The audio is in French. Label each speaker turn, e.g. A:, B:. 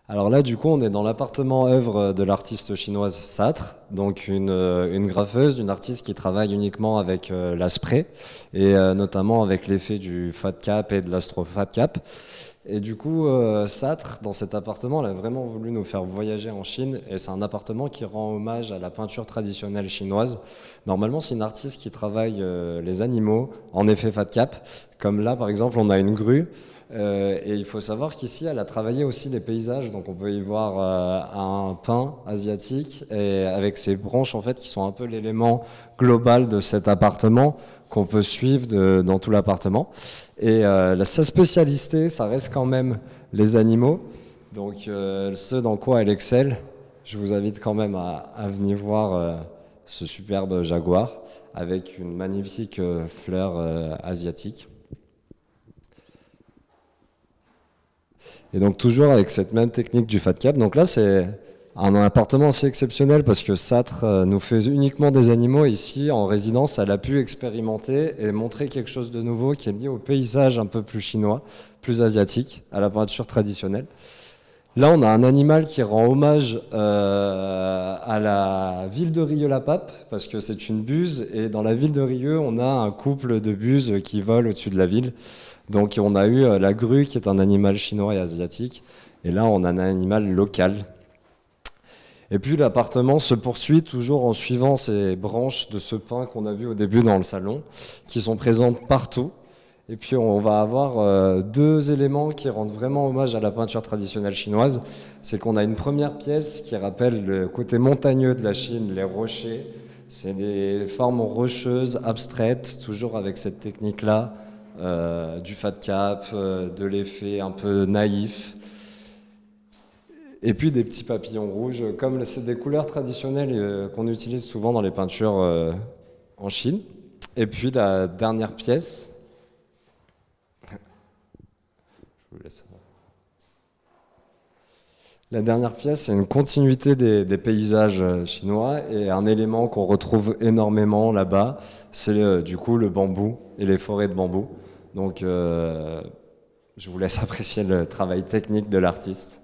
A: Alors là, du coup, on est dans l'appartement œuvre de l'artiste chinoise Satre, donc une graffeuse, une artiste qui travaille uniquement avec la spray et notamment avec l'effet du fat cap et de l'astro fat cap. Et du coup, Satre, dans cet appartement, elle a vraiment voulu nous faire voyager en Chine et c'est un appartement qui rend hommage à la peinture traditionnelle chinoise. Normalement, c'est une artiste qui travaille les animaux en effet fat cap, comme là, par exemple, on a une grue. Et il faut savoir qu'ici, elle a travaillé aussi les paysages, donc on peut y voir un pin asiatique et avec ses branches en fait qui sont un peu l'élément global de cet appartement qu'on peut suivre dans tout l'appartement. Et sa spécialité, ça reste quand même les animaux, donc ce dans quoi elle excelle. Je vous invite quand même à venir voir ce superbe jaguar avec une magnifique fleur asiatique. Et donc toujours avec cette même technique du fat cap. Donc là c'est un appartement assez exceptionnel parce que Satre nous fait uniquement des animaux. Ici en résidence elle a pu expérimenter et montrer quelque chose de nouveau qui est lié au paysage un peu plus chinois, plus asiatique, à la peinture traditionnelle. Là on a un animal qui rend hommage à la ville de Rieux-la-Pape parce que c'est une buse et dans la ville de Rieux on a un couple de buses qui volent au-dessus de la ville. Donc on a eu la grue qui est un animal chinois et asiatique, et là on a un animal local. Et puis l'appartement se poursuit toujours en suivant ces branches de ce pin qu'on a vu au début dans le salon, qui sont présentes partout. Et puis on va avoir deux éléments qui rendent vraiment hommage à la peinture traditionnelle chinoise. C'est qu'on a une première pièce qui rappelle le côté montagneux de la Chine, les rochers. C'est des formes rocheuses, abstraites, toujours avec cette technique-là. Du fat cap, de l'effet un peu naïf, et puis des petits papillons rouges, comme c'est des couleurs traditionnelles qu'on utilise souvent dans les peintures en Chine. Et puis la dernière pièce, je vous laisse. La dernière pièce, c'est une continuité des paysages chinois et un élément qu'on retrouve énormément là-bas, c'est du coup le bambou et les forêts de bambou. Donc je vous laisse apprécier le travail technique de l'artiste.